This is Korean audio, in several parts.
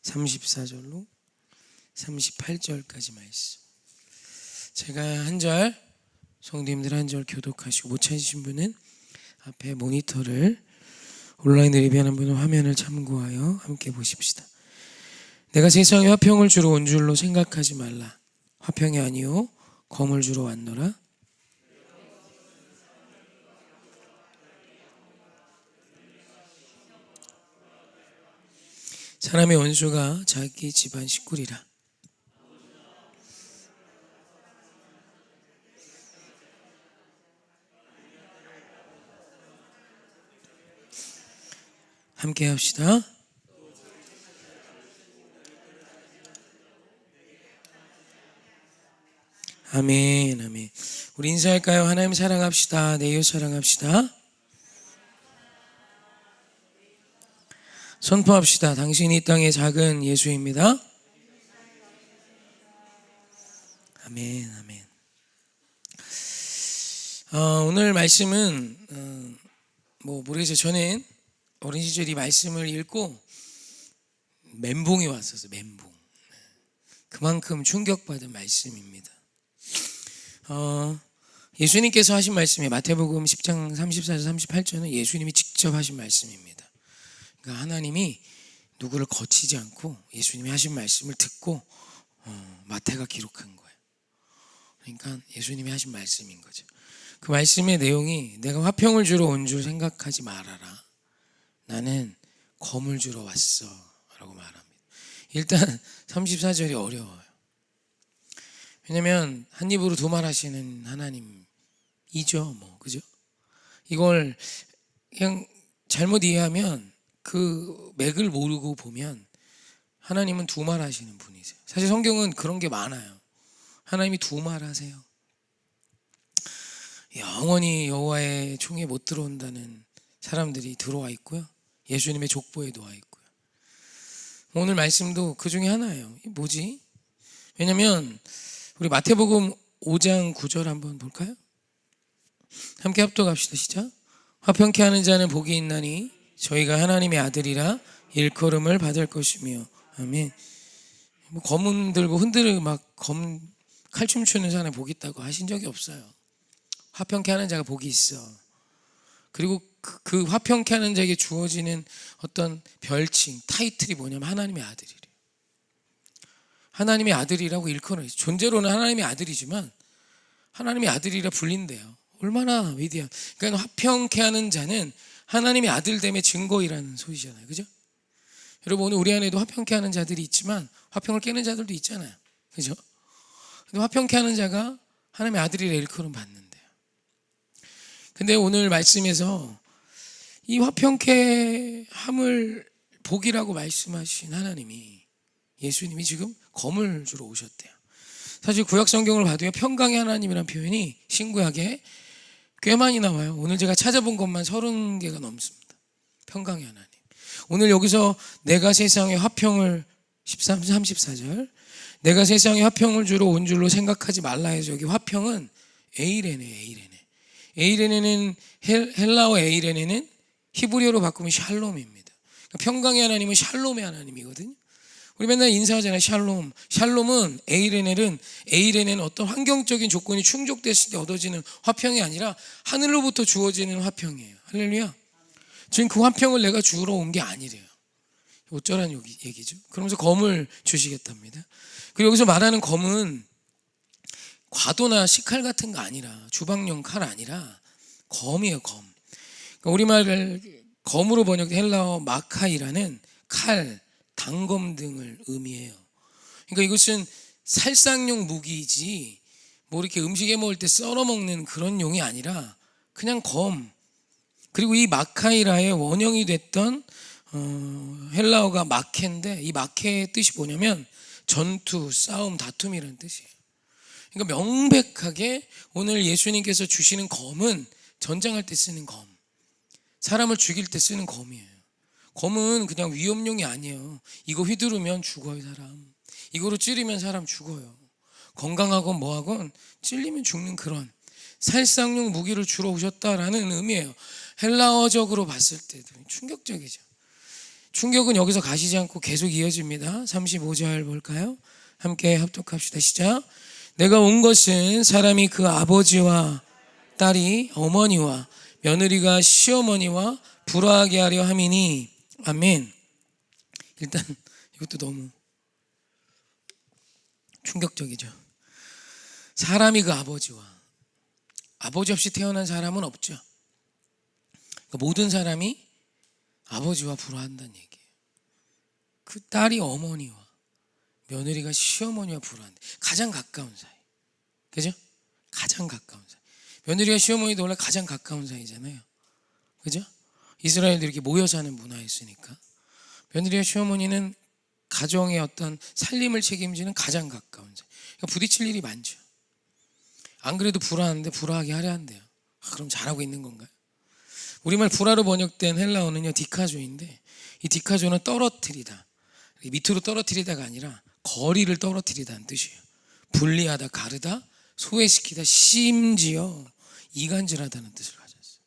34절로 38절까지 말씀. 제가 한 절, 성도님들 한 절 교독하시고 못 찾으신 분은 앞에 모니터를 온라인으로 예배하는 분은 화면을 참고하여 함께 보십시다. 내가 세상에 화평을 주러 온 줄로 생각하지 말라. 화평이 아니요 검을 주러 왔노라. 사람의 원수가 자기 집안 식구리라. 함께 합시다. 아멘, 아멘. 우리 인사할까요? 하나님 사랑합시다. 내 이웃 사랑합시다. 선포합시다. 당신이 이 땅의 작은 예수입니다. 아멘, 아멘. 오늘 말씀은 모르겠어요. 저는 어린 시절 이 말씀을 읽고 멘붕이 왔었어요. 멘붕. 그만큼 충격받은 말씀입니다. 예수님께서 하신 말씀이 마태복음 10장 34절 38절은 예수님이 직접 하신 말씀입니다. 그러니까 하나님이 누구를 거치지 않고 예수님이 하신 말씀을 듣고 마태가 기록한 거예요. 그러니까 예수님이 하신 말씀인 거죠. 그 말씀의 내용이 내가 화평을 주러 온 줄 생각하지 말아라. 나는 검을 주러 왔어 라고 말합니다. 일단 34절이 어려워요. 왜냐면 한 입으로 두 말 하시는 하나님이죠. 그죠? 이걸 그냥 잘못 이해하면 그 맥을 모르고 보면 하나님은 두 말 하시는 분이세요. 사실 성경은 그런 게 많아요. 하나님이 두 말 하세요. 영원히 여호와의 총에 못 들어온다는 사람들이 들어와 있고요. 예수님의 족보에 놓아 있고요. 오늘 말씀도 그 중에 하나예요. 뭐지? 왜냐면 우리 마태복음 5장 9절 한번 볼까요? 함께 합독합시다. 시작. 화평케 하는 자는 복이 있나니 저희가 하나님의 아들이라 일컬음을 받을 것이며. 아멘. 검은 들고 흔들고 막 칼춤 추는 사람이 복이 있다고 하신 적이 없어요. 화평케 하는 자가 복이 있어. 그리고 그 화평케 하는 자에게 주어지는 어떤 별칭, 타이틀이 뭐냐면 하나님의 아들이래요. 하나님의 아들이라고 일컬어요. 존재로는 하나님의 아들이지만 하나님의 아들이라 불린대요. 얼마나 위대한. 그러니까 화평케 하는 자는 하나님의 아들됨의 증거이라는 소리잖아요. 그죠? 여러분, 오늘 우리 안에도 화평케 하는 자들이 있지만 화평을 깨는 자들도 있잖아요. 그죠? 근데 화평케 하는 자가 하나님의 아들이라 일컬음 받는데요. 근데 오늘 말씀에서 이 화평케 함을 복이라고 말씀하신 하나님이, 예수님이 지금 검을 주러 오셨대요. 사실 구약 성경을 봐도요, 평강의 하나님이라는 표현이 신구약에 꽤 많이 나와요. 오늘 제가 찾아본 것만 30개가 넘습니다. 평강의 하나님. 오늘 여기서 내가 세상에 화평을 34절 내가 세상에 화평을 주러 온 줄로 생각하지 말라 해서 여기 화평은 에이레네. 에이레네는 헬라어 에이레네는 히브리어로 바꾸면 샬롬입니다. 그러니까 평강의 하나님은 샬롬의 하나님이거든요. 우리 맨날 인사하잖아요. 샬롬. 샬롬은 에이레네는 어떤 환경적인 조건이 충족됐을 때 얻어지는 화평이 아니라 하늘로부터 주어지는 화평이에요. 할렐루야. 지금 그 화평을 내가 주러 온 게 아니래요. 어쩌란 얘기죠. 그러면서 검을 주시겠답니다. 그리고 여기서 말하는 검은 과도나 식칼 같은 거 아니라, 주방용 칼 아니라 검이에요. 검. 그러니까 우리말 검으로 번역된 헬라어 마카이라는 칼, 단검 등을 의미해요. 그러니까 이것은 살상용 무기이지 이렇게 음식에 먹을 때 썰어 먹는 그런 용이 아니라 그냥 검. 그리고 이 마카이라의 원형이 됐던 헬라어가 마케인데, 이 마케의 뜻이 뭐냐면 전투, 싸움, 다툼이라는 뜻이에요. 그러니까 명백하게 오늘 예수님께서 주시는 검은 전쟁할 때 쓰는 검, 사람을 죽일 때 쓰는 검이에요. 검은 그냥 위협용이 아니에요. 이거 휘두르면 죽어요, 사람. 이거로 찌르면 사람 죽어요. 건강하건 뭐하건 찔리면 죽는 그런 살상용 무기를 주러 오셨다라는 의미예요. 헬라어적으로 봤을 때도 충격적이죠. 충격은 여기서 가시지 않고 계속 이어집니다. 35절 볼까요? 함께 합독합시다. 시작. 내가 온 것은 사람이 그 아버지와 딸이 어머니와 며느리가 시어머니와 불화하게 하려 함이니. 아멘. 일단 이것도 너무 충격적이죠. 사람이 그 아버지 없이 태어난 사람은 없죠. 그러니까 모든 사람이 아버지와 불화한다는 얘기예요. 그 딸이 어머니와 며느리가 시어머니와 불화한다. 가장 가까운 사이. 그죠? 가장 가까운 사이. 며느리와 시어머니도 원래 가장 가까운 사이잖아요. 그죠? 이스라엘도 이렇게 모여 사는 문화였으니까. 며느리와 시어머니는 가정의 어떤 살림을 책임지는 가장 가까운 사이. 그러니까 부딪힐 일이 많죠. 안 그래도 불화하는데 불화하게 하려 한대요. 그럼 잘하고 있는 건가요? 우리말 불화로 번역된 헬라어는요, 디카조인데, 이 디카조는 떨어뜨리다, 밑으로 떨어뜨리다가 아니라 거리를 떨어뜨리다는 뜻이에요. 분리하다, 가르다, 소외시키다, 심지어 이간질하다는 뜻을 가졌어요.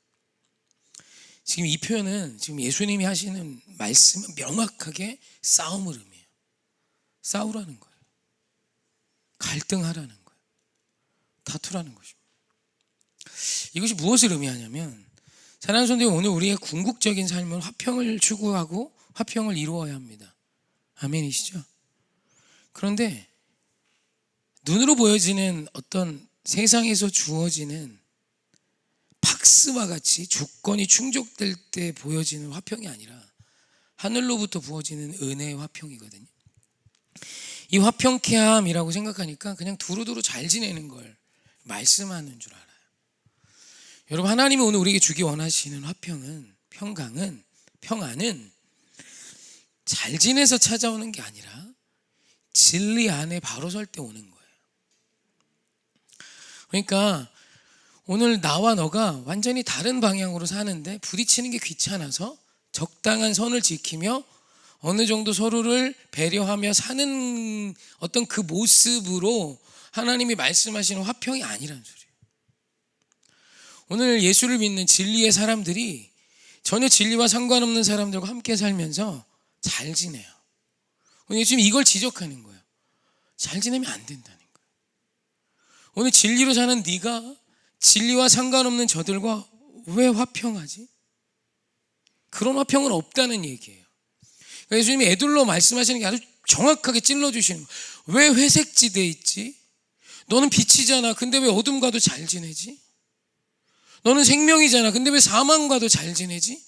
지금 이 표현은 지금 예수님이 하시는 말씀은 명확하게 싸움을 의미해요. 싸우라는 거예요. 갈등하라는 거예요. 다투라는 것입니다. 이것이 무엇을 의미하냐면, 사랑하는 성도님, 오늘 우리의 궁극적인 삶은 화평을 추구하고 화평을 이루어야 합니다. 아멘이시죠? 그런데 눈으로 보여지는 어떤 세상에서 주어지는 박스와 같이 조건이 충족될 때 보여지는 화평이 아니라 하늘로부터 부어지는 은혜의 화평이거든요. 이 화평케함이라고 생각하니까 그냥 두루두루 잘 지내는 걸 말씀하는 줄 알아요. 여러분, 하나님이 오늘 우리에게 주기 원하시는 화평은, 평안은 잘 지내서 찾아오는 게 아니라 진리 안에 바로 설 때 오는 거예요. 그러니까 오늘 나와 너가 완전히 다른 방향으로 사는데 부딪히는 게 귀찮아서 적당한 선을 지키며 어느 정도 서로를 배려하며 사는 어떤 그 모습으로 하나님이 말씀하시는 화평이 아니라는 소리예요. 오늘 예수를 믿는 진리의 사람들이 전혀 진리와 상관없는 사람들과 함께 살면서 잘 지내요. 오늘 지금 이걸 지적하는 거예요. 잘 지내면 안 된다는 거예요. 오늘 진리로 사는 네가 진리와 상관없는 저들과 왜 화평하지? 그런 화평은 없다는 얘기예요. 그러니까 예수님이 애들로 말씀하시는 게 아주 정확하게 찔러주시는 거예요. 왜 회색지대에 있지? 너는 빛이잖아. 근데 왜 어둠과도 잘 지내지? 너는 생명이잖아. 근데 왜 사망과도 잘 지내지?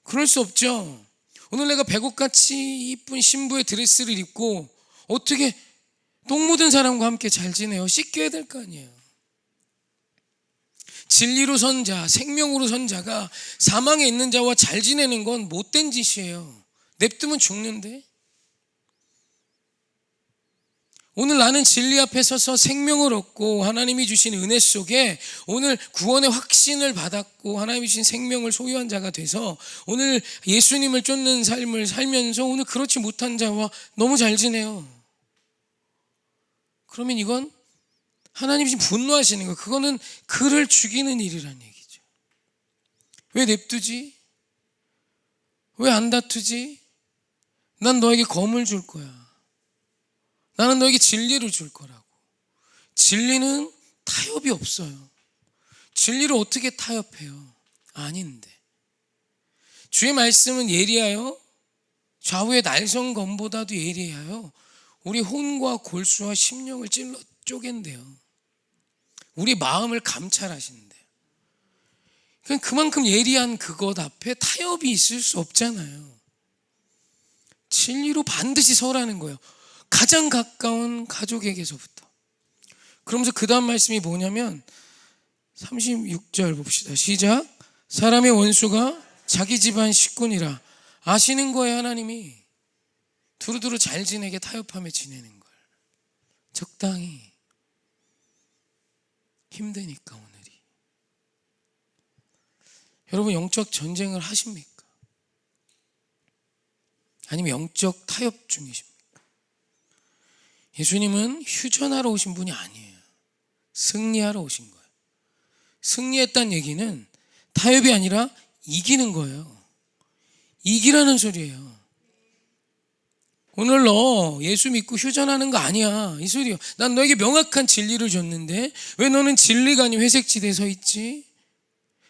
그럴 수 없죠. 오늘 내가 백옥같이 이쁜 신부의 드레스를 입고 어떻게 똥 묻은 사람과 함께 잘 지내요? 씻겨야 될 거 아니에요. 진리로 선 자, 생명으로 선 자가 사망에 있는 자와 잘 지내는 건 못된 짓이에요. 냅두면 죽는데. 오늘 나는 진리 앞에 서서 생명을 얻고 하나님이 주신 은혜 속에 오늘 구원의 확신을 받았고 하나님이 주신 생명을 소유한 자가 돼서 오늘 예수님을 쫓는 삶을 살면서 오늘 그렇지 못한 자와 너무 잘 지내요. 그러면 이건 하나님이 지금 분노하시는 거예요. 그거는 그를 죽이는 일이란 얘기죠. 왜 냅두지? 왜 안 다투지? 난 너에게 검을 줄 거야. 나는 너에게 진리를 줄 거라고. 진리는 타협이 없어요. 진리를 어떻게 타협해요? 아닌데. 주의 말씀은 예리하여 좌우의 날성검보다도 예리하여 우리 혼과 골수와 심령을 찔러 쪼갠대요. 우리 마음을 감찰하신대요. 그만큼 예리한 그것 앞에 타협이 있을 수 없잖아요. 진리로 반드시 서라는 거예요. 가장 가까운 가족에게서부터. 그러면서 그 다음 말씀이 뭐냐면 36절 봅시다. 시작. 사람의 원수가 자기 집안 식구니라. 아시는 거예요. 하나님이 두루두루 잘 지내게 타협하며 지내는 걸. 적당히. 힘드니까 오늘이. 여러분, 영적 전쟁을 하십니까? 아니면 영적 타협 중이십니까? 예수님은 휴전하러 오신 분이 아니에요. 승리하러 오신 거예요. 승리했다는 얘기는 타협이 아니라 이기는 거예요. 이기라는 소리예요. 오늘 너 예수 믿고 휴전하는 거 아니야. 이 소리요. 난 너에게 명확한 진리를 줬는데 왜 너는 진리가 아닌 회색지대에 서 있지?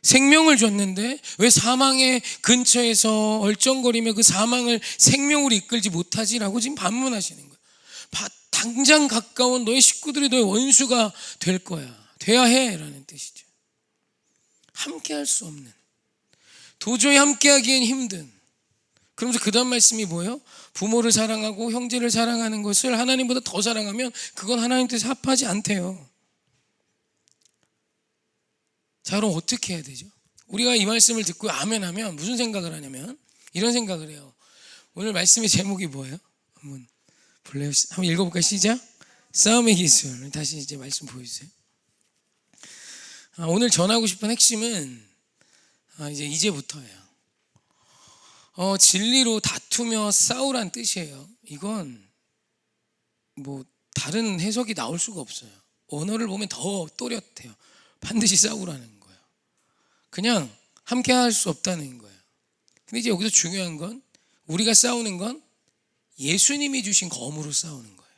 생명을 줬는데 왜 사망의 근처에서 얼쩡거리며 그 사망을 생명으로 이끌지 못하지라고 지금 반문하시는 거예요. 당장 가까운 너의 식구들이 너의 원수가 될 거야. 돼야 해라는 뜻이죠. 함께할 수 없는, 도저히 함께하기엔 힘든. 그러면서 그 다음 말씀이 뭐예요? 부모를 사랑하고 형제를 사랑하는 것을 하나님보다 더 사랑하면 그건 하나님 뜻에 합하지 않대요. 자, 그럼 어떻게 해야 되죠? 우리가 이 말씀을 듣고 아멘하면 무슨 생각을 하냐면 이런 생각을 해요. 오늘 말씀의 제목이 뭐예요? 한번 볼래요? 한번 읽어볼까요? 시작. 싸움의 기술. 다시 이제 말씀 보여주세요. 오늘 전하고 싶은 핵심은 이제부터예요. 진리로 다투며 싸우란 뜻이에요. 이건 뭐 다른 해석이 나올 수가 없어요. 언어를 보면 더 또렷해요. 반드시 싸우라는 거예요. 그냥 함께 할 수 없다는 거예요. 근데 이제 여기서 중요한 건 우리가 싸우는 건 예수님이 주신 검으로 싸우는 거예요.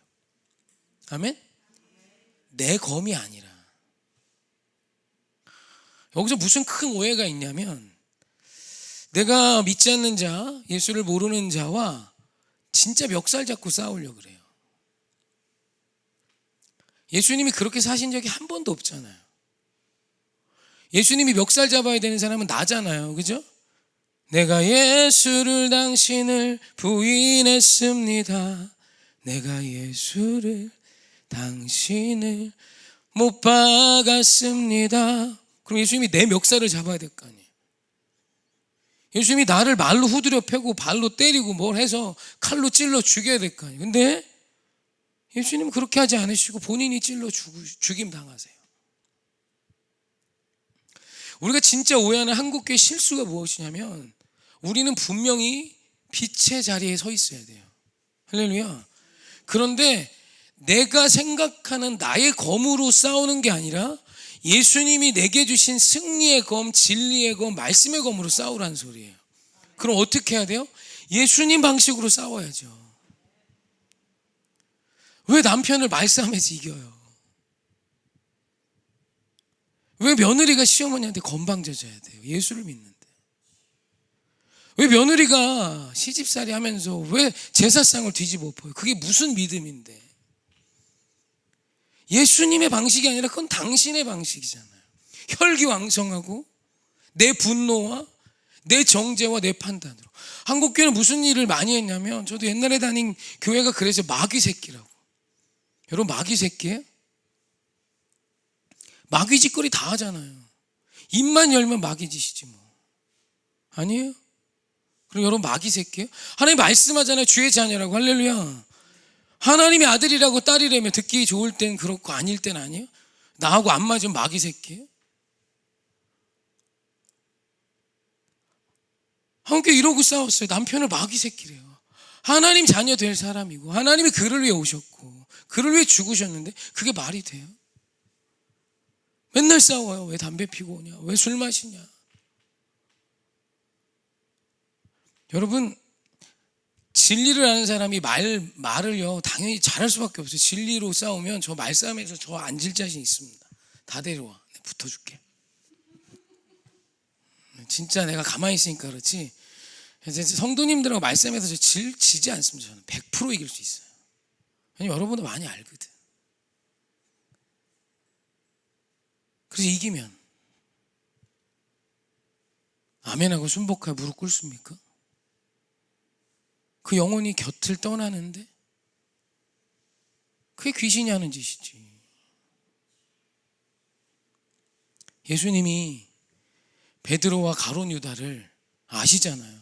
아멘? 내 검이 아니라. 여기서 무슨 큰 오해가 있냐면 내가 믿지 않는 자, 예수를 모르는 자와 진짜 멱살 잡고 싸우려고 그래요. 예수님이 그렇게 사신 적이 한 번도 없잖아요. 예수님이 멱살 잡아야 되는 사람은 나잖아요. 그죠? 내가 예수를 당신을 부인했습니다. 내가 예수를 당신을 못 박았습니다. 그럼 예수님이 내 멱살을 잡아야 될 거 아니에요. 예수님이 나를 말로 후드려 패고 발로 때리고 뭘 해서 칼로 찔러 죽여야 될 거 아니에요. 근데 예수님은 그렇게 하지 않으시고 본인이 찔러 죽임 당하세요. 우리가 진짜 오해하는 한국교회 실수가 무엇이냐면 우리는 분명히 빛의 자리에 서 있어야 돼요. 할렐루야. 그런데 내가 생각하는 나의 검으로 싸우는 게 아니라 예수님이 내게 주신 승리의 검, 진리의 검, 말씀의 검으로 싸우라는 소리예요. 그럼 어떻게 해야 돼요? 예수님 방식으로 싸워야죠. 왜 남편을 말싸움에서 이겨요? 왜 며느리가 시어머니한테 건방져져야 돼요? 예수를 믿는데. 왜 며느리가 시집살이 하면서 왜 제사상을 뒤집어 엎어요? 그게 무슨 믿음인데? 예수님의 방식이 아니라 그건 당신의 방식이잖아요. 혈기왕성하고 내 분노와 내 정죄와 내 판단으로. 한국교회는 무슨 일을 많이 했냐면 저도 옛날에 다닌 교회가 그래서 마귀 새끼라고. 여러분 마귀 새끼예요? 마귀 짓거리 다 하잖아요. 입만 열면 마귀 짓이지 뭐. 아니에요? 그럼 여러분 마귀 새끼예요? 하나님 말씀하잖아요. 주의 자녀라고. 할렐루야. 하나님의 아들이라고 딸이라며 듣기 좋을 땐 그렇고 아닐 땐 아니에요? 나하고 안 맞으면 마귀 새끼예요? 함께 이러고 싸웠어요. 남편을 마귀 새끼래요. 하나님 자녀 될 사람이고 하나님이 그를 위해 오셨고 그를 위해 죽으셨는데 그게 말이 돼요? 맨날 싸워요. 왜 담배 피고 오냐? 왜 술 마시냐? 여러분 진리를 아는 사람이 말을요 당연히 잘할 수밖에 없어요. 진리로 싸우면 저 말싸움에서 저 앉을 자신 있습니다. 다 데려와. 내가 붙어줄게. 진짜 내가 가만히 있으니까 그렇지 성도님들하고 말싸움에서 저 지지 않습니다. 저는 100% 이길 수 있어요. 왜냐면 여러분도 많이 알거든. 그래서 이기면 아멘하고 순복하고 무릎 꿇습니까? 그 영혼이 곁을 떠나는데 그게 귀신이 하는 짓이지. 예수님이 베드로와 가룟 유다를 아시잖아요.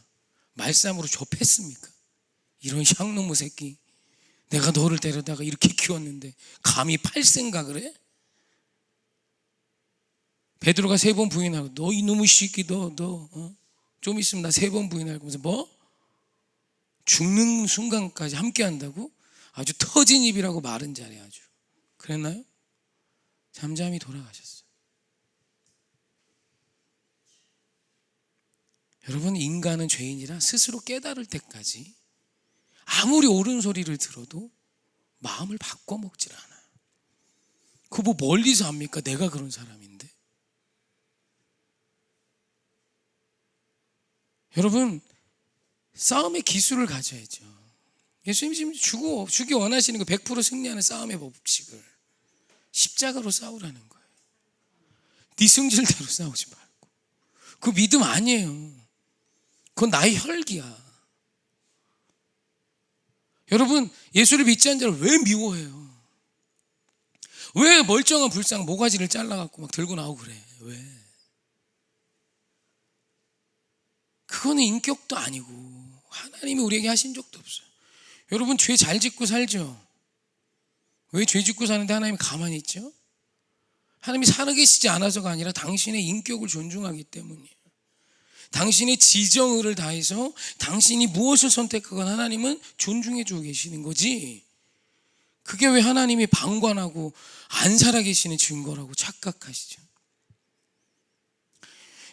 말싸움으로 좁혔습니까? 이런 향놈의 새끼, 내가 너를 데려다가 이렇게 키웠는데 감히 팔 생각을 해? 베드로가 3번 부인하고 너 이놈의 새끼 좀 있으면 나 3번 부인할 거면서 뭐? 죽는 순간까지 함께 한다고? 아주 터진 입이라고 마른 자리 아주. 그랬나요? 잠잠히 돌아가셨어요. 여러분 인간은 죄인이라 스스로 깨달을 때까지 아무리 옳은 소리를 들어도 마음을 바꿔먹질 않아요. 그거 뭐 멀리서 합니까? 내가 그런 사람인데. 여러분, 싸움의 기술을 가져야죠. 예수님 지금 주기 원하시는 거 100% 승리하는 싸움의 법칙을 십자가로 싸우라는 거예요. 네 승질대로 싸우지 말고. 그 믿음 아니에요. 그건 나의 혈기야. 여러분, 예수를 믿지 않는 자를 왜 미워해요? 왜 멀쩡한 불상 모가지를 잘라갖고 막 들고 나오고 그래? 왜? 그거는 인격도 아니고 하나님이 우리에게 하신 적도 없어요. 여러분, 죄 잘 짓고 살죠? 왜 죄 짓고 사는데 하나님이 가만히 있죠? 하나님이 살아계시지 않아서가 아니라 당신의 인격을 존중하기 때문이에요. 당신의 지정의를 다해서 당신이 무엇을 선택하건 하나님은 존중해 주고 계시는 거지. 그게 왜 하나님이 방관하고 안 살아계시는 증거라고 착각하시죠?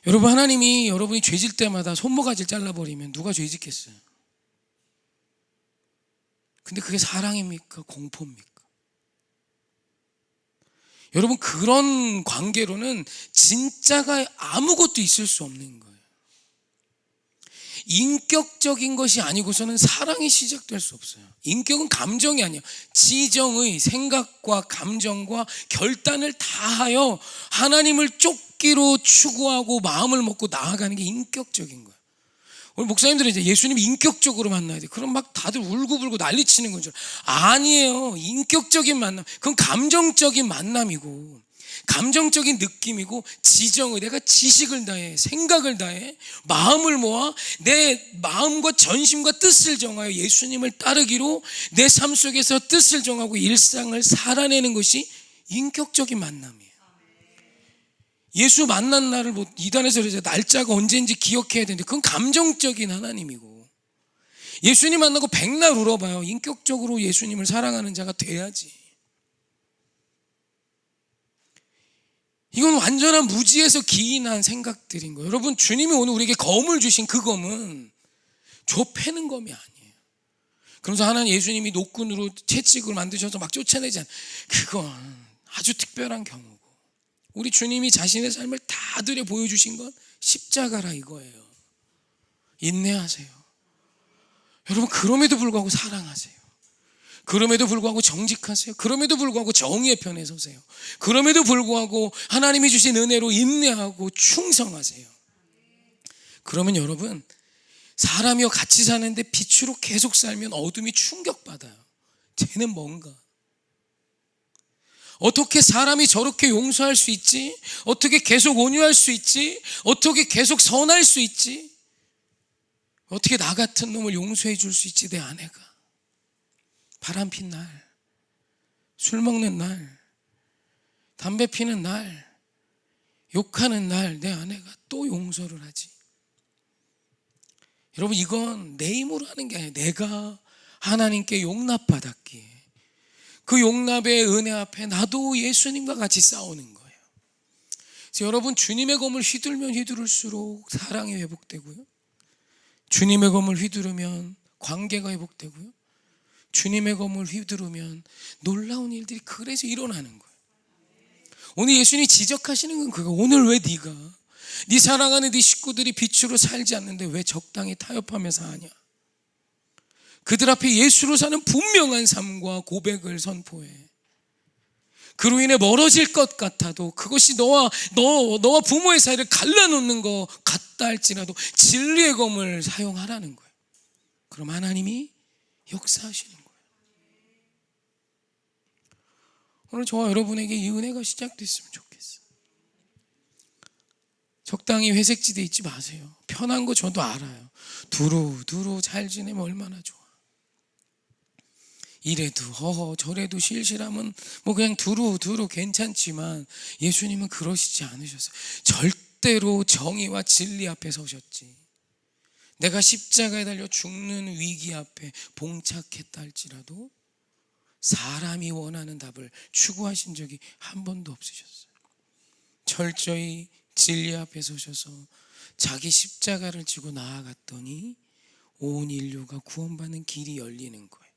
여러분, 하나님이 여러분이 죄질 때마다 손모가지를 잘라버리면 누가 죄 짓겠어요? 근데 그게 사랑입니까? 공포입니까? 여러분, 그런 관계로는 진짜가 아무것도 있을 수 없는 거예요. 인격적인 것이 아니고서는 사랑이 시작될 수 없어요. 인격은 감정이 아니에요. 지정의 생각과 감정과 결단을 다하여 하나님을 쫓기로 추구하고 마음을 먹고 나아가는 게 인격적인 거예요. 오늘 목사님들은 이제 예수님 인격적으로 만나야 돼. 그럼 막 다들 울고불고 난리치는 건 줄. 아니에요. 인격적인 만남. 그건 감정적인 만남이고 감정적인 느낌이고 지정의, 내가 지식을 다해 생각을 다해 마음을 모아 내 마음과 전심과 뜻을 정하여 예수님을 따르기로 내 삶 속에서 뜻을 정하고 일상을 살아내는 것이 인격적인 만남이에요. 예수 만난 날을 뭐 이단에서 그러죠. 날짜가 언제인지 기억해야 되는데 그건 감정적인 하나님이고, 예수님 만나고 백날 울어봐요. 인격적으로 예수님을 사랑하는 자가 돼야지. 이건 완전한 무지에서 기인한 생각들인 거예요. 여러분, 주님이 오늘 우리에게 검을 주신 그 검은 좁히는 검이 아니에요. 그러면서 하나님 예수님이 노끈으로 채찍을 만드셔서 막 쫓아내지 않아요. 그건 아주 특별한 경우고, 우리 주님이 자신의 삶을 다 들여 보여주신 건 십자가라 이거예요. 인내하세요. 여러분, 그럼에도 불구하고 사랑하세요. 그럼에도 불구하고 정직하세요. 그럼에도 불구하고 정의의 편에 서세요. 그럼에도 불구하고 하나님이 주신 은혜로 인내하고 충성하세요. 그러면 여러분, 사람이요 같이 사는데 빛으로 계속 살면 어둠이 충격받아요. 쟤는 뭔가, 어떻게 사람이 저렇게 용서할 수 있지? 어떻게 계속 온유할 수 있지? 어떻게 계속 선할 수 있지? 어떻게 나 같은 놈을 용서해 줄 수 있지? 내 아내가 바람핀 날, 술 먹는 날, 담배 피는 날, 욕하는 날 내 아내가 또 용서를 하지. 여러분, 이건 내 힘으로 하는 게 아니에요. 내가 하나님께 용납받았기에 그 용납의 은혜 앞에 나도 예수님과 같이 싸우는 거예요. 그래서 여러분, 주님의 검을 휘둘면 휘두를수록 사랑이 회복되고요, 주님의 검을 휘두르면 관계가 회복되고요, 주님의 검을 휘두르면 놀라운 일들이 그래서 일어나는 거예요. 오늘 예수님이 지적하시는 건 그거. 오늘 왜 네가 네 사랑하는 네 식구들이 빛으로 살지 않는데 왜 적당히 타협하며 사냐? 그들 앞에 예수로 사는 분명한 삶과 고백을 선포해. 그로 인해 멀어질 것 같아도 그것이 너와 부모의 사이를 갈라놓는 것 같다 할지라도 진리의 검을 사용하라는 거예요. 그럼 하나님이 역사하시는 거예요. 오늘 저와 여러분에게 이 은혜가 시작됐으면 좋겠어요. 적당히 회색지대에 있지 마세요. 편한 거 저도 알아요. 두루 잘 지내면 얼마나 좋아. 이래도 허허 저래도 실실하면 뭐 그냥 두루 괜찮지만 예수님은 그러시지 않으셨어요. 절대로 정의와 진리 앞에 서셨지. 내가 십자가에 달려 죽는 위기 앞에 봉착했다 할지라도 사람이 원하는 답을 추구하신 적이 한 번도 없으셨어요. 철저히 진리 앞에 서셔서 자기 십자가를 지고 나아갔더니 온 인류가 구원받는 길이 열리는 거예요.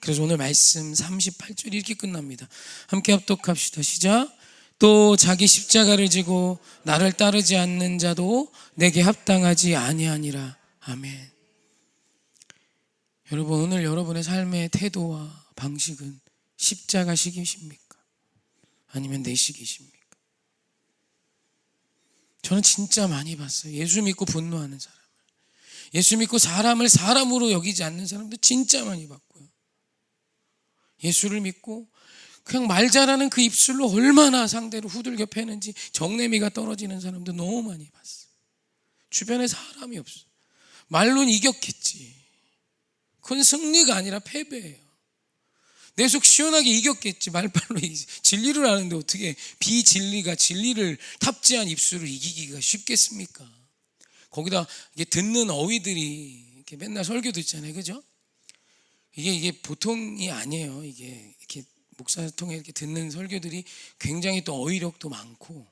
그래서 오늘 말씀 38절이 이렇게 끝납니다. 함께 합독합시다. 시작. 또 자기 십자가를 지고 나를 따르지 않는 자도 내게 합당하지 아니하니라. 아멘. 여러분, 오늘 여러분의 삶의 태도와 방식은 십자가식이십니까? 아니면 내식이십니까? 저는 진짜 많이 봤어요. 예수 믿고 분노하는 사람을, 예수 믿고 사람을 사람으로 여기지 않는 사람도 진짜 많이 봤고요. 예수를 믿고 그냥 말 잘하는 그 입술로 얼마나 상대를 후들겨 패는지 정내미가 떨어지는 사람도 너무 많이 봤어요. 주변에 사람이 없어. 말로는 이겼겠지. 그건 승리가 아니라 패배예요. 내 속 시원하게 이겼겠지. 말빨로 진리를 아는데 어떻게 비진리가 진리를 탑재한 입술을 이기기가 쉽겠습니까? 거기다 이게 듣는 어휘들이 이렇게 맨날 설교 듣잖아요, 그죠? 이게 보통이 아니에요. 이게 이렇게 목사 통해 이렇게 듣는 설교들이 굉장히 또 어휘력도 많고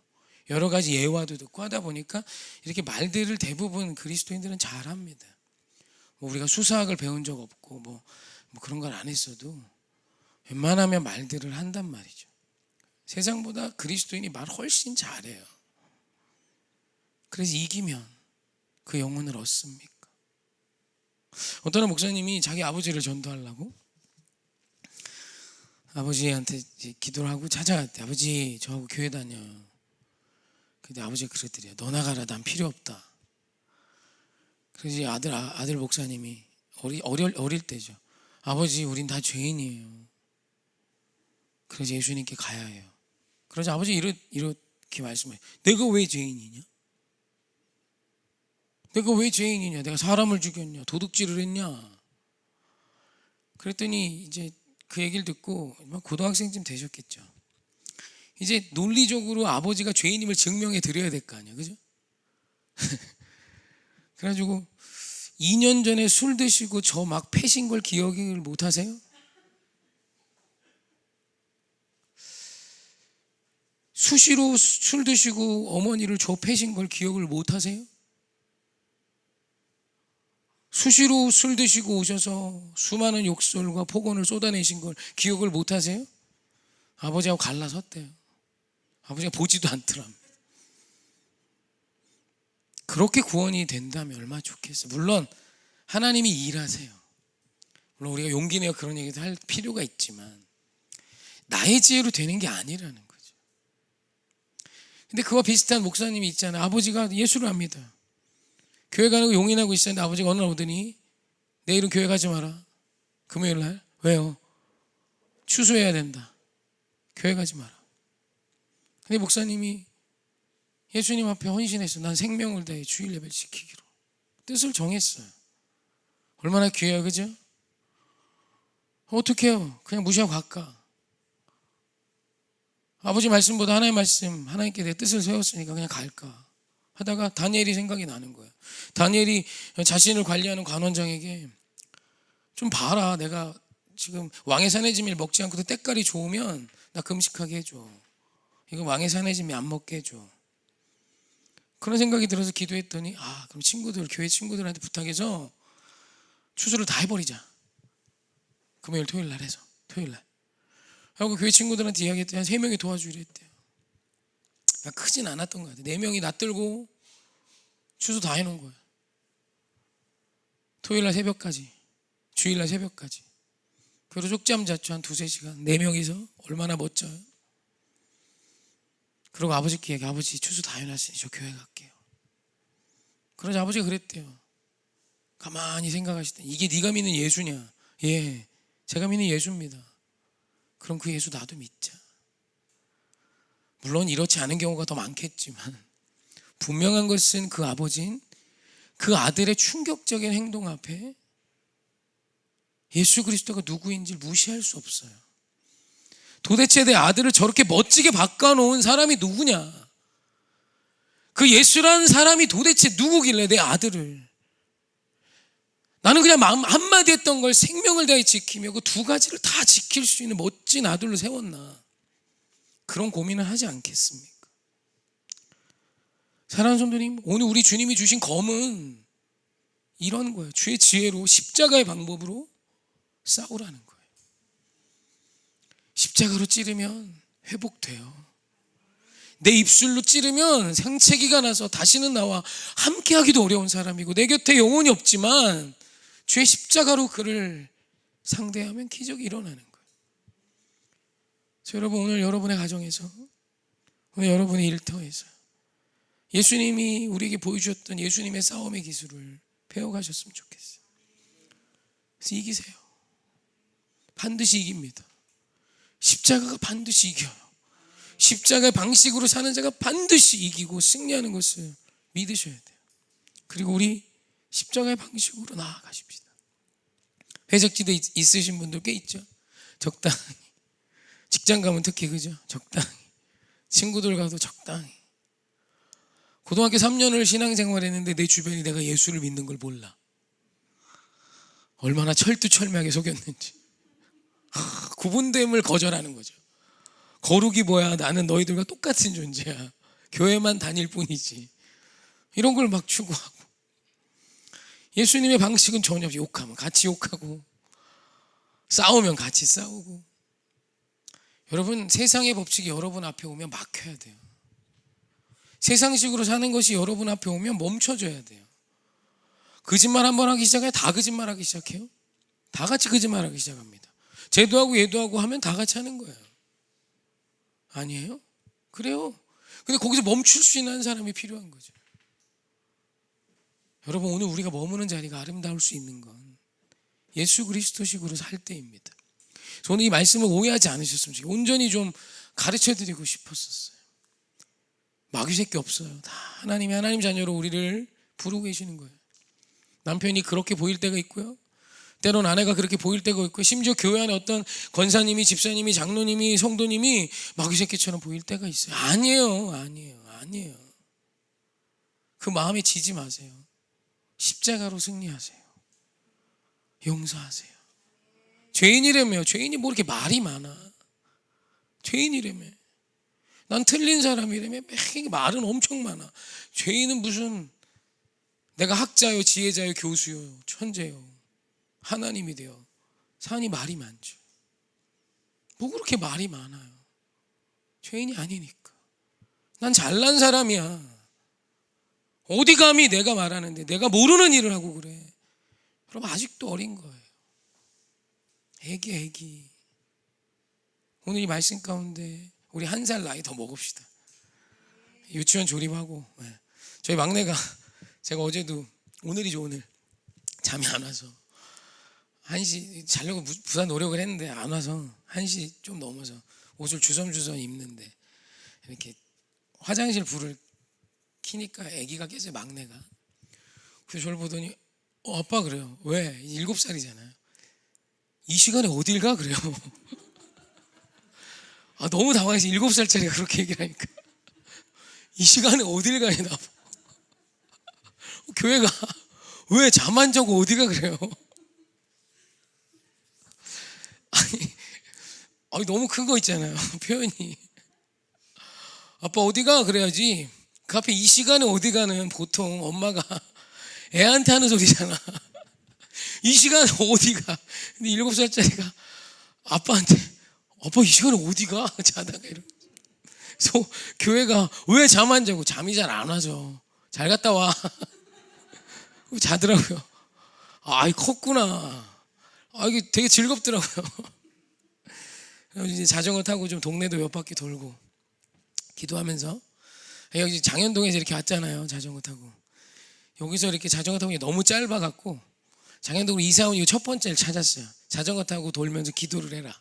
여러 가지 예화도 듣고 하다 보니까 이렇게 말들을 대부분 그리스도인들은 잘합니다. 뭐 우리가 수사학을 배운 적 없고 뭐 그런 걸 안 했어도 웬만하면 말들을 한단 말이죠. 세상보다 그리스도인이 말 훨씬 잘해요. 그래서 이기면 그 영혼을 얻습니까? 어떤 목사님이 자기 아버지를 전도하려고 아버지한테 기도를 하고 찾아갔대. 아버지, 저하고 교회 다녀. 근데 아버지가 그러더래요. 너 나가라, 난 필요 없다. 그래서 아들 목사님이 어릴 때죠. 아버지, 우린 다 죄인이에요. 그래서 예수님께 가야 해요. 그래서 아버지 이렇게 말씀해요. 내가 왜 죄인이냐? 내가 왜 죄인이냐? 내가 사람을 죽였냐? 도둑질을 했냐? 그랬더니 이제 그 얘기를 듣고 고등학생쯤 되셨겠죠. 이제 논리적으로 아버지가 죄인임을 증명해 드려야 될 거 아니야, 그죠? 그래가지고 2년 전에 술 드시고 저 막 패신 걸 기억을 못 하세요? 수시로 술 드시고 어머니를 저 패신 걸 기억을 못 하세요? 수시로 술 드시고 오셔서 수많은 욕설과 폭언을 쏟아내신 걸 기억을 못 하세요? 아버지하고 갈라섰대요. 아버지가 보지도 않더랍니다. 그렇게 구원이 된다면 얼마나 좋겠어요. 물론 하나님이 일하세요. 물론 우리가 용기 내어 그런 얘기도 할 필요가 있지만 나의 지혜로 되는 게 아니라는 거죠. 근데 그와 비슷한 목사님이 있잖아요. 아버지가 예수를 압니다. 교회 가는 거 용인하고 있었는데 아버지가 어느 날 오더니 내일은 교회 가지 마라. 금요일 날. 왜요? 추수해야 된다. 교회 가지 마라. 근데 목사님이 예수님 앞에 헌신했어. 난 생명을 다해 주일 예배를 지키기로. 뜻을 정했어요. 얼마나 귀해요, 그죠? 어떻게 해요? 그냥 무시하고 갈까? 아버지 말씀보다 하나님의 말씀, 하나님께 내 뜻을 세웠으니까 그냥 갈까? 하다가 다니엘이 생각이 나는 거예요. 다니엘이 자신을 관리하는 관원장에게 좀 봐라. 내가 지금 왕의 사내짐을 먹지 않고도 때깔이 좋으면 나 금식하게 해줘. 이거 왕의 사내짐이 안 먹게 해줘. 그런 생각이 들어서 기도했더니 그럼 교회 친구들한테 부탁해서 추수를 다 해버리자. 금요일 토요일 날 해서 토요일 날 하고 교회 친구들한테 이야기했더니 한 3명이 도와주기로 했대요. 크진 않았던 것 같아요. 4명이 낯들고 추수 다 해놓은 거예요. 토요일 날 새벽까지, 주일 날 새벽까지. 그리고 쪽잠 잤죠. 한 2-3시간. 4명이서 얼마나 멋져요. 그리고 아버지께 얘기, 아버지 추수 다 해놨으니 저 교회 갈게요. 그러자 아버지가 그랬대요. 가만히 생각하실 때 이게 네가 믿는 예수냐? 예, 제가 믿는 예수입니다. 그럼 그 예수 나도 믿자. 물론 이렇지 않은 경우가 더 많겠지만 분명한 것은 그 아버지는 그 아들의 충격적인 행동 앞에 예수 그리스도가 누구인지 무시할 수 없어요. 도대체 내 아들을 저렇게 멋지게 바꿔놓은 사람이 누구냐? 그 예수라는 사람이 도대체 누구길래 내 아들을, 나는 그냥 마음 한마디 했던 걸 생명을 다해 지키며 그 2가지를 다 지킬 수 있는 멋진 아들로 세웠나? 그런 고민을 하지 않겠습니까? 사랑하는 성도님, 오늘 우리 주님이 주신 검은 이런 거예요. 주의 지혜로 십자가의 방법으로 싸우라는 거예요. 십자가로 찌르면 회복돼요. 내 입술로 찌르면 생채기가 나서 다시는 나와 함께하기도 어려운 사람이고 내 곁에 영혼이 없지만 주의 십자가로 그를 상대하면 기적이 일어나는 거예요. 그래서 여러분, 오늘 여러분의 가정에서, 오늘 여러분의 일터에서 예수님이 우리에게 보여주셨던 예수님의 싸움의 기술을 배워가셨으면 좋겠어요. 그래서 이기세요. 반드시 이깁니다. 십자가가 반드시 이겨요. 십자가의 방식으로 사는 자가 반드시 이기고 승리하는 것을 믿으셔야 돼요. 그리고 우리 십자가의 방식으로 나아가십시다. 회적지대 있으신 분들 꽤 있죠. 적당히. 직장 가면 특히 그죠. 적당히. 친구들 가도 적당히. 고등학교 3년을 신앙생활했는데 내 주변이 내가 예수를 믿는 걸 몰라. 얼마나 철두철미하게 속였는지. 구분됨을 거절하는 거죠. 거룩이 뭐야, 나는 너희들과 똑같은 존재야, 교회만 다닐 뿐이지, 이런 걸 막 추구하고. 예수님의 방식은 전혀 없이 욕하면 같이 욕하고, 싸우면 같이 싸우고. 여러분, 세상의 법칙이 여러분 앞에 오면 막혀야 돼요. 세상식으로 사는 것이 여러분 앞에 오면 멈춰줘야 돼요. 거짓말 한번 하기 시작해요. 다 거짓말하기 시작해요. 다 같이 거짓말하기 시작합니다. 쟤도 하고 얘도 하고 하면 다 같이 하는 거예요. 아니에요? 그래요. 근데 거기서 멈출 수 있는 사람이 필요한 거죠. 여러분, 오늘 우리가 머무는 자리가 아름다울 수 있는 건 예수 그리스도식으로 살 때입니다. 저는 이 말씀을 오해하지 않으셨으면 좋겠어요. 온전히 좀 가르쳐드리고 싶었었어요. 마귀 새끼 없어요. 다 하나님 자녀로 우리를 부르고 계시는 거예요. 남편이 그렇게 보일 때가 있고요, 때론 아내가 그렇게 보일 때가 있고, 심지어 교회 안에 어떤 권사님이, 집사님이, 장로님이, 성도님이 마귀 새끼처럼 보일 때가 있어요. 아니에요. 그 마음에 지지 마세요. 십자가로 승리하세요. 용서하세요. 죄인이라며요. 죄인이 뭐 이렇게 말이 많아. 죄인이라며. 난 틀린 사람이라며. 말은 엄청 많아. 죄인은 무슨, 내가 학자요, 지혜자요, 교수요, 천재요, 하나님이 되어 사니 말이 많죠. 뭐 그렇게 말이 많아요. 죄인이 아니니까. 난 잘난 사람이야. 어디 감히 내가 말하는데 내가 모르는 일을 하고 그래. 여러분, 아직도 어린 거예요. 애기. 오늘 이 말씀 가운데 우리 1살 나이 더 먹읍시다. 유치원 졸업하고. 저희 막내가, 제가 어제도, 오늘이죠, 오늘 잠이 안 와서 1시 자려고 부산 노력을 했는데 안 와서 1시 좀 넘어서 옷을 주섬주섬 입는데 이렇게 화장실 불을 켜니까 아기가 깨져요, 막내가. 그래서 저를 보더니 아빠, 그래요. 왜? 7살이잖아요. 이 시간에 어딜 가? 그래요. 너무 당황해서 7살짜리가 그렇게 얘기를 하니까 이 시간에 어딜 가냐 나보고. 교회가 왜 잠 안 자고 어디가 그래요. 아니 너무 큰 거 있잖아요, 표현이. 아빠 어디가? 그래야지. 그 앞에 이 시간에 어디 가는 보통 엄마가 애한테 하는 소리잖아. 이 시간에 어디가? 근데 7살짜리가 아빠한테 아빠 이 시간에 어디가? 자다가 이러고. 그래서 교회가 왜 잠 안 자고? 잠이 잘 안 와죠. 잘 갔다 와. 자더라고요. 아이 컸구나. 이게 되게 즐겁더라고요. 그래서 이제 자전거 타고 좀 동네도 몇 바퀴 돌고 기도하면서, 여기 장현동에서 이렇게 왔잖아요, 자전거 타고. 여기서 이렇게 자전거 타고 너무 짧아갖고 장현동으로 이사 온 이후 첫 번째를 찾았어요. 자전거 타고 돌면서 기도를 해라.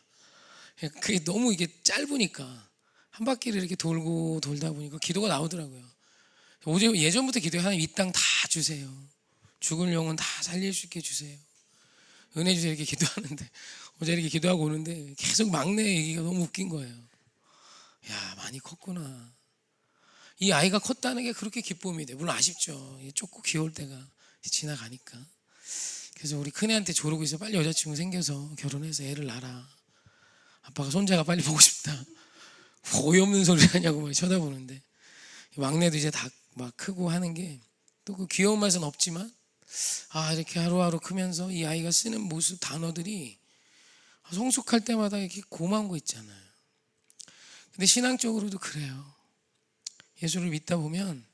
그게 너무 이게 짧으니까 한 바퀴를 이렇게 돌고 돌다 보니까 기도가 나오더라고요. 예전부터 기도해. 하나님 이 땅 다 주세요. 죽을 영혼 다 살릴 수 있게 해주세요. 은혜 주세요. 이렇게 기도하는데, 어제 이렇게 기도하고 오는데 계속 막내 얘기가 너무 웃긴 거예요. 야, 많이 컸구나. 이 아이가 컸다는 게 그렇게 기쁨이 돼. 물론 아쉽죠. 좁고 귀여울 때가 지나가니까. 그래서 우리 큰애한테 조르고 있어. 빨리 여자친구 생겨서 결혼해서 애를 낳아라. 아빠가 손자가 빨리 보고 싶다. 어이없는 소리 하냐고 막 쳐다보는데, 막내도 이제 다 막 크고 하는 게 또 그 귀여운 맛은 없지만 이렇게 하루하루 크면서 이 아이가 쓰는 모습 단어들이 성숙할 때마다 이렇게 고마운 거 있잖아요. 근데 신앙적으로도 그래요. 예수를 믿다 보면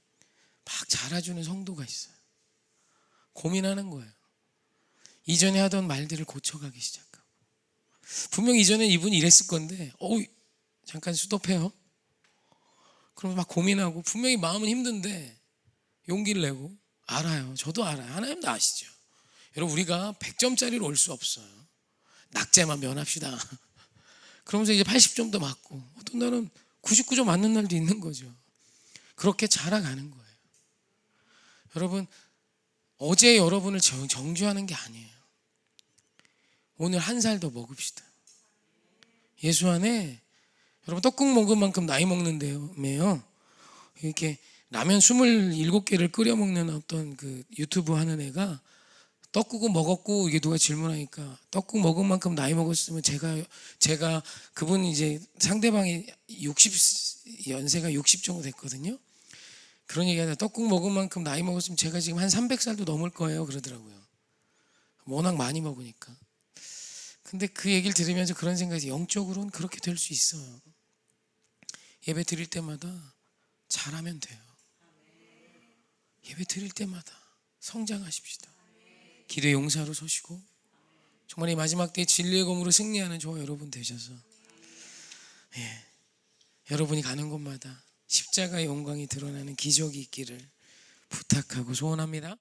막 자라주는 성도가 있어요. 고민하는 거예요. 이전에 하던 말들을 고쳐가기 시작하고. 분명히 이전에 이분이 이랬을 건데 잠깐 스톱해요. 그러면 막 고민하고 분명히 마음은 힘든데 용기를 내고 알아요. 저도 알아요. 하나님도 아시죠. 여러분 우리가 100점짜리로 올 수 없어요. 낙제만 면합시다. 그러면서 이제 80점도 맞고 어떤 날은 99점 맞는 날도 있는 거죠. 그렇게 자라가는 거예요. 여러분 어제 여러분을 정죄하는 게 아니에요. 오늘 한 살 더 먹읍시다. 예수 안에 여러분 떡국 먹은 만큼 나이 먹는데요. 이렇게 라면 27개를 끓여 먹는 어떤 그 유튜브 하는 애가 떡국은 먹었고 이게 누가 질문하니까 떡국 먹은 만큼 나이 먹었으면 제가 그분 이제 상대방이 연세가 60 정도 됐거든요. 그런 얘기하다 떡국 먹은 만큼 나이 먹었으면 제가 지금 한 300살도 넘을 거예요 그러더라고요. 워낙 많이 먹으니까. 근데 그 얘기를 들으면서 그런 생각이 영적으로는 그렇게 될 수 있어요. 예배 드릴 때마다 잘하면 돼요. 예배 드릴 때마다 성장하십시다. 기도의 용사로 서시고 정말 이 마지막 때에 진리의 검으로 승리하는 저와 여러분 되셔서 여러분이 가는 곳마다 십자가의 영광이 드러나는 기적이 있기를 부탁하고 소원합니다.